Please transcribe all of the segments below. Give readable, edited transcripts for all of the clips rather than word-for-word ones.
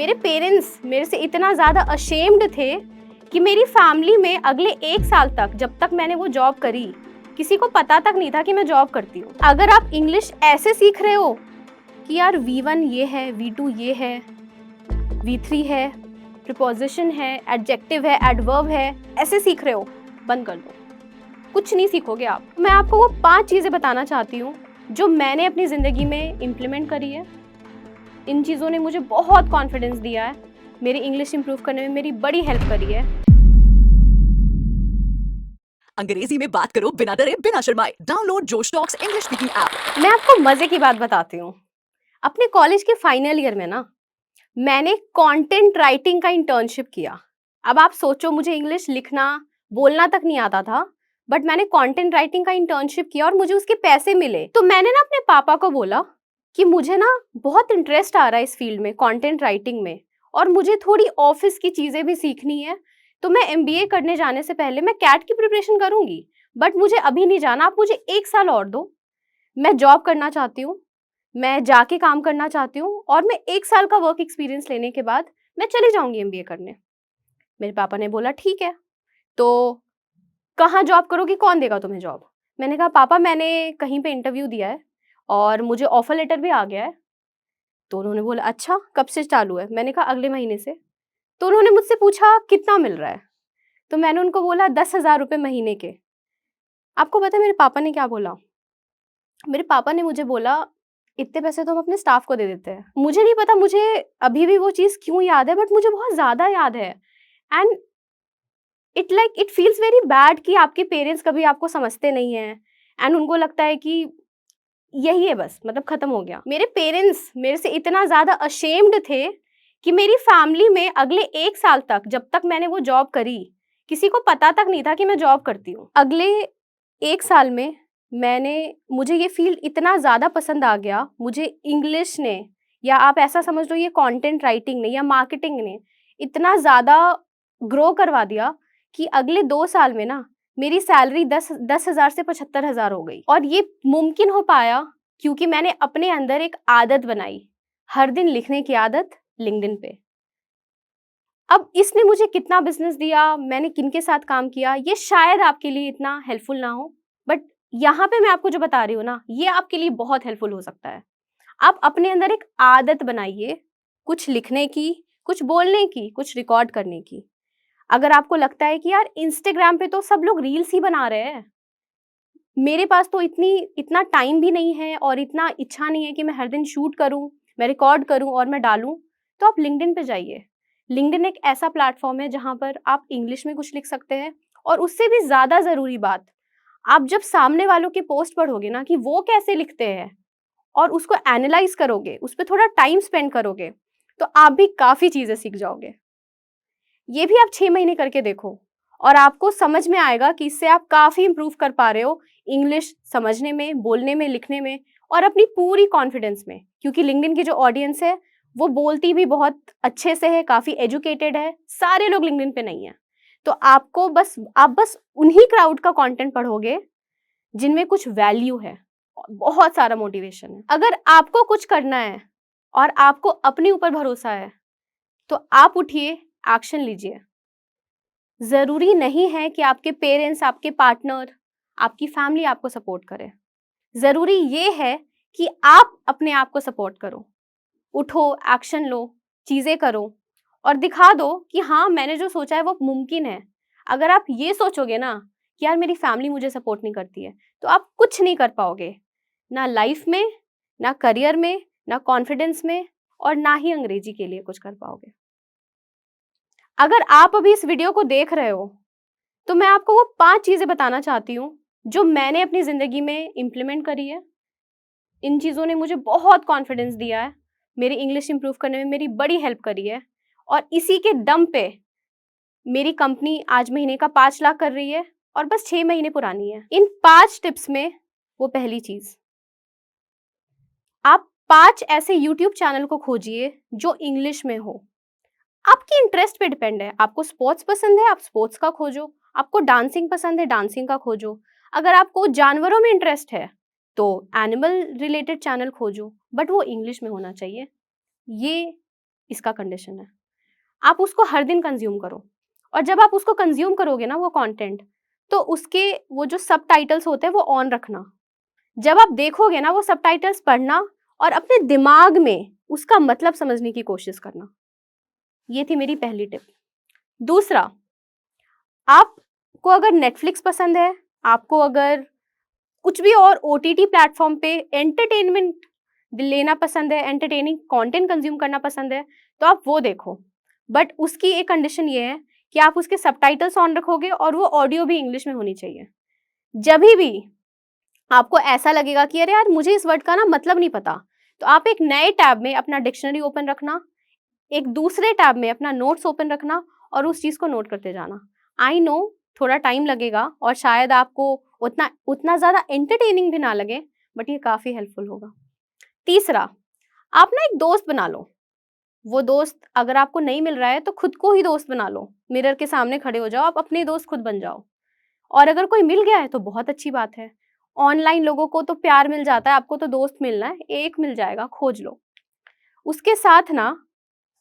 मेरे पेरेंट्स मेरे से इतना ज़्यादा अशेम्ड थे कि मेरी फैमिली में अगले 1 साल तक, जब तक मैंने वो जॉब करी, किसी को पता तक नहीं था कि मैं जॉब करती हूँ। अगर आप इंग्लिश ऐसे सीख रहे हो कि यार V1 ये है, V2 ये है, V3 है, प्रीपोजिशन है, एडजेक्टिव है, एडवर्ब है, ऐसे सीख रहे हो, बंद कर दो। कुछ नहीं सीखोगे आप। मैं आपको वो 5 चीज़ें बताना चाहती हूँ जो मैंने अपनी ज़िंदगी में इम्प्लीमेंट करी है। इन चीज़ों ने मुझे बहुत कॉन्फिडेंस दिया है, मेरी इंग्लिश इंप्रूव करने में मेरी बड़ी हेल्प करी है। अंग्रेजी में बात करो बिना डरे बिना शर्माए। डाउनलोड जोश टॉक्स इंग्लिश स्पीकिंग ऐप। मैं आपको मज़े की बात बताती हूँ। अपने कॉलेज के फाइनल ईयर में ना मैंने कंटेंट राइटिंग का इंटर्नशिप किया। अब आप सोचो, मुझे इंग्लिश लिखना बोलना तक नहीं आता था, बट मैंने कंटेंट राइटिंग का इंटर्नशिप किया और मुझे उसके पैसे मिले। तो मैंने ना अपने पापा को बोला कि मुझे ना बहुत इंटरेस्ट आ रहा है इस फील्ड में, कंटेंट राइटिंग में, और मुझे थोड़ी ऑफिस की चीज़ें भी सीखनी है। तो मैं MBA करने जाने से पहले मैं कैट की प्रिपरेशन करूंगी, बट मुझे अभी नहीं जाना, आप मुझे 1 साल और दो। मैं जॉब करना चाहती हूँ, मैं जाके काम करना चाहती हूँ, और मैं 1 साल का वर्क एक्सपीरियंस लेने के बाद मैं चली जाऊंगी MBA करने। मेरे पापा ने बोला ठीक है, तो कहाँ जॉब करोगी, कौन देगा तुम्हें जॉब? मैंने कहा पापा मैंने कहीं पे इंटरव्यू दिया है और मुझे ऑफर लेटर भी आ गया है। तो उन्होंने बोला अच्छा कब से चालू है? मैंने कहा अगले महीने से। तो उन्होंने मुझसे पूछा कितना मिल रहा है? तो मैंने उनको बोला 10,000 रुपये महीने के। आपको पता है मेरे पापा ने क्या बोला? मेरे पापा ने मुझे बोला इतने पैसे तो हम अपने स्टाफ को दे देते हैं। मुझे नहीं पता, मुझे अभी भी वो चीज़ क्यों याद है, बट मुझे बहुत ज़्यादा याद है। And it feels very bad कि आपके पेरेंट्स कभी आपको समझते नहीं हैं एंड उनको लगता है कि यही है बस, मतलब खत्म हो गया। मेरे पेरेंट्स मेरे से इतना ज़्यादा अशेम्ड थे कि मेरी फैमिली में अगले 1 साल तक, जब तक मैंने वो जॉब करी, किसी को पता तक नहीं था कि मैं जॉब करती हूँ। अगले 1 साल में मुझे ये फील्ड इतना ज़्यादा पसंद आ गया, मुझे इंग्लिश ने, या आप ऐसा समझ लो ये कंटेंट राइटिंग ने या मार्केटिंग ने इतना ज़्यादा ग्रो करवा दिया कि अगले 2 साल में ना मेरी सैलरी 10,000 से 75,000 हो गई। और ये मुमकिन हो पाया क्योंकि मैंने अपने अंदर एक आदत बनाई, हर दिन लिखने की आदत लिंक्डइन पे। अब इसने मुझे कितना बिज़नेस दिया, मैंने किनके साथ काम किया, ये शायद आपके लिए इतना हेल्पफुल ना हो, बट यहाँ पे मैं आपको जो बता रही हूँ ना, ये आपके लिए बहुत हेल्पफुल हो सकता है। आप अपने अंदर एक आदत बनाइए, कुछ लिखने की, कुछ बोलने की, कुछ रिकॉर्ड करने की। अगर आपको लगता है कि यार इंस्टाग्राम पे तो सब लोग रील्स ही बना रहे हैं, मेरे पास तो इतना टाइम भी नहीं है और इतना इच्छा नहीं है कि मैं हर दिन शूट करूँ, मैं रिकॉर्ड करूँ और मैं डालूँ, तो आप लिंक्डइन पे जाइए। लिंक्डइन एक ऐसा प्लेटफ़ॉर्म है जहाँ पर आप इंग्लिश में कुछ लिख सकते हैं, और उससे भी ज़्यादा ज़रूरी बात, आप जब सामने वालों की पोस्ट पढ़ोगे ना कि वो कैसे लिखते हैं और उसको एनालाइज़ करोगे, उस पे थोड़ा टाइम स्पेंड करोगे, तो आप भी काफ़ी चीज़ें सीख जाओगे। ये भी आप 6 महीने करके देखो और आपको समझ में आएगा कि इससे आप काफ़ी इम्प्रूव कर पा रहे हो इंग्लिश समझने में, बोलने में, लिखने में, और अपनी पूरी कॉन्फिडेंस में। क्योंकि लिंक्डइन की जो ऑडियंस है, वो बोलती भी बहुत अच्छे से है, काफ़ी एजुकेटेड है, सारे लोग लिंक्डइन पे नहीं हैं। तो आप बस उन्हीं क्राउड का कंटेंट पढ़ोगे जिनमें कुछ वैल्यू है, और बहुत सारा मोटिवेशन है। अगर आपको कुछ करना है और आपको अपने ऊपर भरोसा है, तो आप उठिए, एक्शन लीजिए। ज़रूरी नहीं है कि आपके पेरेंट्स, आपके पार्टनर, आपकी फैमिली आपको सपोर्ट करे। ज़रूरी ये है कि आप अपने आप को सपोर्ट करो। उठो, एक्शन लो, चीज़ें करो और दिखा दो कि हाँ, मैंने जो सोचा है वो मुमकिन है। अगर आप ये सोचोगे ना कि यार मेरी फैमिली मुझे सपोर्ट नहीं करती है, तो आप कुछ नहीं कर पाओगे। ना लाइफ में, ना करियर में, ना कॉन्फिडेंस में, और ना ही अंग्रेजी के लिए कुछ कर पाओगे। अगर आप अभी इस वीडियो को देख रहे हो, तो मैं आपको वो 5 चीज़ें बताना चाहती हूँ, जो मैंने अपनी ज़िंदगी में इम्प्लीमेंट करी है। इन चीज़ों ने मुझे बहुत कॉन्फिडेंस दिया है, मेरी इंग्लिश इंप्रूव करने में मेरी बड़ी हेल्प करी है, और इसी के दम पे मेरी कंपनी आज महीने का 5 लाख कर रही है और बस 6 महीने पुरानी है। इन 5 टिप्स में वो पहली चीज़, आप 5 ऐसे यूट्यूब चैनल को खोजिए जो इंग्लिश में हो। आपके इंटरेस्ट पे डिपेंड है। आपको स्पोर्ट्स पसंद है, आप स्पोर्ट्स का खोजो। आपको डांसिंग पसंद है, डांसिंग का खोजो। अगर आपको जानवरों में इंटरेस्ट है, तो एनिमल रिलेटेड चैनल खोजो, बट वो इंग्लिश में होना चाहिए। ये इसका कंडीशन है। आप उसको हर दिन कंज्यूम करो, और जब आप उसको कंज्यूम करोगे ना वो कंटेंट, तो उसके वो जो सबटाइटल्स होते हैं वो ऑन रखना। जब आप देखोगे ना वो सबटाइटल्स पढ़ना और अपने दिमाग में उसका मतलब समझने की कोशिश करना। ये थी मेरी पहली टिप। दूसरा, आपको अगर नेटफ्लिक्स पसंद है, आपको अगर कुछ भी और ओटीटी प्लेटफॉर्म पे एंटरटेनमेंट लेना पसंद है, एंटरटेनिंग कंटेंट कंज्यूम करना पसंद है, तो आप वो देखो। बट उसकी एक कंडीशन ये है कि आप उसके सबटाइटल्स ऑन रखोगे और वो ऑडियो भी इंग्लिश में होनी चाहिए। जब भी आपको ऐसा लगेगा कि अरे यार मुझे इस वर्ड का ना मतलब नहीं पता, तो आप एक नए टैब में अपना डिक्शनरी ओपन रखना, एक दूसरे टैब में अपना नोट्स ओपन रखना और उस चीज को नोट करते जाना। आई नो थोड़ा टाइम लगेगा और शायद आपको उतना उतना ज्यादा एंटरटेनिंग भी ना लगे, बट ये काफी हेल्पफुल होगा। तीसरा, आप ना एक दोस्त बना लो। वो दोस्त अगर आपको नहीं मिल रहा है तो खुद को ही दोस्त बना लो, मिरर के सामने खड़े हो जाओ, आप अपने दोस्त खुद बन जाओ। और अगर कोई मिल गया है तो बहुत अच्छी बात है। ऑनलाइन लोगों को तो प्यार मिल जाता है, आपको तो दोस्त मिलना है, एक मिल जाएगा, खोज लो। उसके साथ ना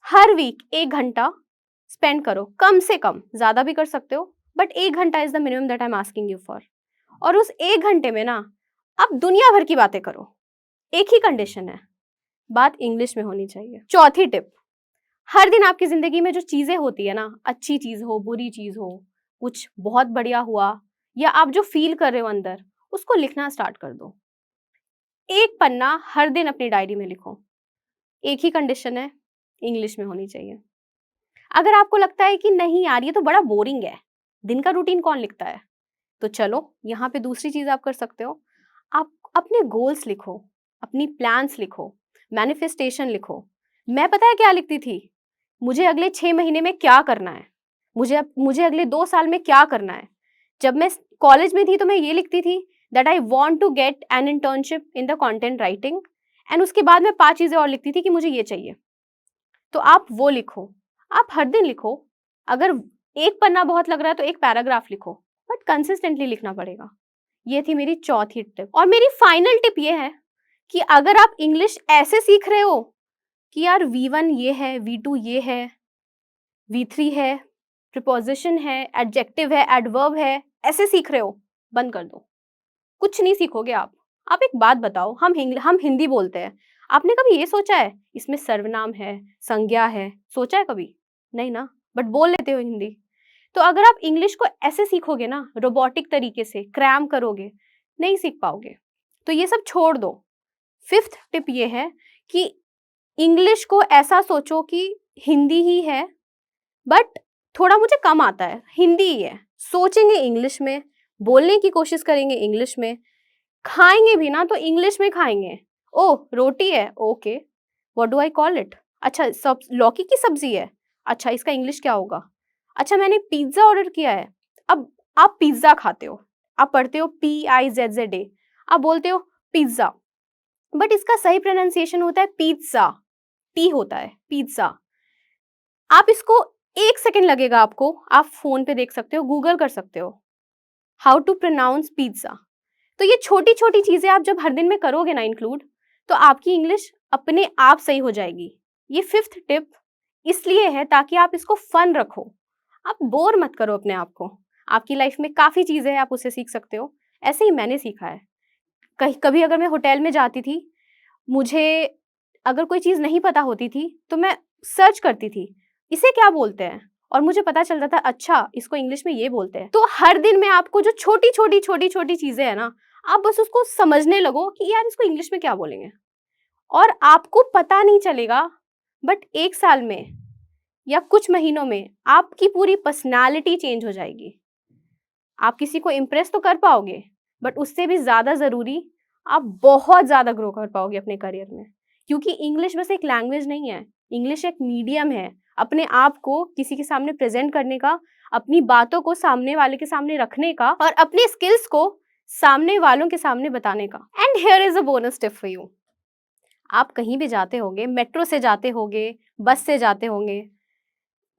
हर वीक 1 घंटा स्पेंड करो, कम से कम, ज्यादा भी कर सकते हो, बट 1 घंटा is the minimum that I am asking you for. और उस 1 घंटे में ना आप दुनिया भर की बातें करो। एक ही कंडीशन है, बात इंग्लिश में होनी चाहिए। चौथी टिप, हर दिन आपकी जिंदगी में जो चीजें होती है ना, अच्छी चीज हो, बुरी चीज हो, कुछ बहुत बढ़िया हुआ या आप जो फील कर रहे हो अंदर, उसको लिखना स्टार्ट कर दो। एक पन्ना हर दिन अपनी डायरी में लिखो। एक ही कंडीशन है, इंग्लिश में होनी चाहिए। अगर आपको लगता है कि नहीं यार ये तो बड़ा बोरिंग है, दिन का रूटीन कौन लिखता है, तो चलो यहाँ पे दूसरी चीज आप कर सकते हो। आप अपने गोल्स लिखो, अपनी प्लान्स लिखो, मैनिफेस्टेशन लिखो। मैं पता है क्या लिखती थी, मुझे अगले 6 महीने में क्या करना है, मुझे अगले 2 साल में क्या करना है। जब मैं कॉलेज में थी तो मैं ये लिखती थी that I want to get an internship in the content writing, and उसके बाद मैं 5 चीजें और लिखती थी कि मुझे ये चाहिए। तो आप वो लिखो, आप हर दिन लिखो। अगर एक पन्ना बहुत लग रहा है तो एक पैराग्राफ लिखो, बट कंसिस्टेंटली लिखना पड़ेगा। ये थी मेरी चौथी टिप। और मेरी फाइनल टिप ये है कि अगर आप इंग्लिश ऐसे सीख रहे हो कि यार V1 ये है, V2 ये है, V3 है, प्रिपोजिशन है, एडजेक्टिव है, एडवर्ब है, ऐसे सीख रहे हो, बंद कर दो। कुछ नहीं सीखोगे आप। आप एक बात बताओ, हम हिंदी बोलते हैं, आपने कभी ये सोचा है इसमें सर्वनाम है, संज्ञा है, सोचा है कभी? नहीं ना, बट बोल लेते हो हिंदी। तो अगर आप इंग्लिश को ऐसे सीखोगे ना, रोबोटिक तरीके से क्रैम करोगे, नहीं सीख पाओगे। तो ये सब छोड़ दो। फिफ्थ टिप ये है कि इंग्लिश को ऐसा सोचो कि हिंदी ही है, बट थोड़ा मुझे कम आता है, हिंदी ही है। सोचेंगे इंग्लिश में, बोलने की कोशिश करेंगे इंग्लिश में, खाएंगे भी ना तो इंग्लिश में खाएंगे। ओह रोटी है, okay, what do I call it? अच्छा सब लौकी की सब्जी है, अच्छा इसका इंग्लिश क्या होगा? अच्छा मैंने पिज्जा ऑर्डर किया है, अब आप पिज्जा खाते हो, आप पढ़ते हो PIZZA, आप बोलते हो पिज्जा, बट इसका सही प्रोनाउंसिएशन होता है पिज्जा, टी होता है पिज्जा। आप इसको 1 सेकेंड लगेगा आपको, आप फोन पे देख सकते हो, गूगल कर सकते हो हाउ टू प्रोनाउंस पिज्जा। तो ये छोटी छोटी चीजें आप जब हर दिन में करोगे ना इंक्लूड, तो आपकी इंग्लिश अपने आप सही हो जाएगी। ये फिफ्थ टिप इसलिए है ताकि आप इसको फन रखो, आप बोर मत करो अपने आप को। आपकी लाइफ में काफी चीजें हैं, आप उससे सीख सकते हो। ऐसे ही मैंने सीखा है। कहीं कभी अगर मैं होटल में जाती थी, मुझे अगर कोई चीज नहीं पता होती थी तो मैं सर्च करती थी इसे क्या बोलते हैं, और मुझे पता चलता था अच्छा इसको इंग्लिश में ये बोलते हैं। तो हर दिन में आपको जो छोटी छोटी चीजें है ना, आप बस उसको समझने लगो कि यार इसको इंग्लिश में क्या बोलेंगे, और आपको पता नहीं चलेगा, बट 1 साल में या कुछ महीनों में आपकी पूरी पर्सनालिटी चेंज हो जाएगी। आप किसी को इम्प्रेस तो कर पाओगे, बट उससे भी ज्यादा जरूरी, आप बहुत ज्यादा ग्रो कर पाओगे अपने करियर में। क्योंकि इंग्लिश बस एक लैंग्वेज नहीं है, इंग्लिश एक मीडियम है अपने आप को किसी के सामने प्रेजेंट करने का, अपनी बातों को सामने वाले के सामने रखने का, और अपने स्किल्स को सामने वालों के सामने बताने का। And here is a bonus tip for you. आप कहीं भी जाते होंगे, मेट्रो से जाते होंगे, बस से जाते होंगे,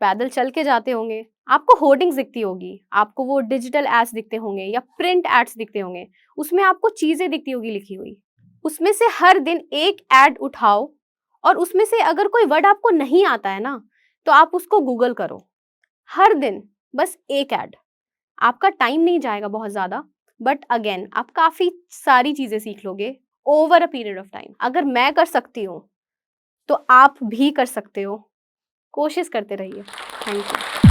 पैदल चल के जाते होंगे, आपको होर्डिंग्स दिखती होगी, आपको वो डिजिटल एड्स दिखते होंगे या प्रिंट एड्स दिखते होंगे, उसमें आपको चीजें दिखती होगी लिखी हुई। उसमें से हर दिन एक एड उठाओ और उसमें से अगर कोई वर्ड आपको नहीं आता है ना, तो आप उसको गूगल करो। हर दिन बस एक ऐड। आपका टाइम नहीं जाएगा बहुत ज़्यादा, बट अगेन आप काफ़ी सारी चीज़ें सीख लोगे over a period of time. अगर मैं कर सकती हूँ, तो आप भी कर सकते हो। कोशिश करते रहिए। Thank you.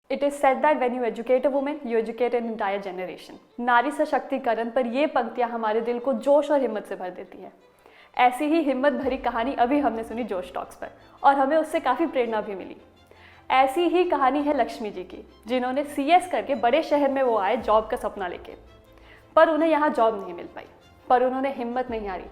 It is said that when you educate a woman, you educate an entire generation. नारी सशक्तिकरण पर ये पंक्तियाँ हमारे दिल को जोश और हिम्मत से भर देती है। ऐसी ही हिम्मत भरी कहानी अभी हमने सुनी जोश टॉक्स पर, और हमें उससे काफ़ी प्रेरणा भी मिली। ऐसी ही कहानी है लक्ष्मी जी की, जिन्होंने CS करके बड़े शहर में वो आए जॉब का सपना लेके, पर उन्हें यहाँ जॉब नहीं मिल पाई। पर उन्होंने हिम्मत नहीं हारी,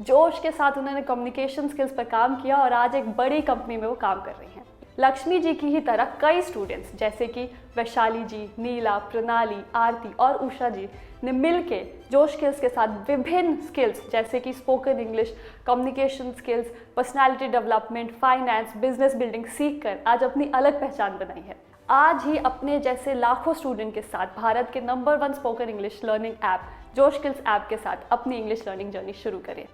जोश के साथ उन्होंने कम्युनिकेशन स्किल्स पर काम किया और आज एक बड़ी कंपनी में वो काम कर रही हैं। लक्ष्मी जी की ही तरह कई स्टूडेंट्स जैसे कि वैशाली जी, नीला, प्रणाली, आरती और उषा जी ने मिलके जोश स्किल्स के साथ विभिन्न स्किल्स जैसे कि spoken English, communication skills, personality development, finance, business building सीखकर आज अपनी अलग पहचान बनाई है। आज ही अपने जैसे लाखों स्टूडेंट के साथ भारत के number 1 spoken English learning app जोश स्किल्स ऐप के साथ अपनी इंग्लिश लर्निंग जर्नी शुरू करें।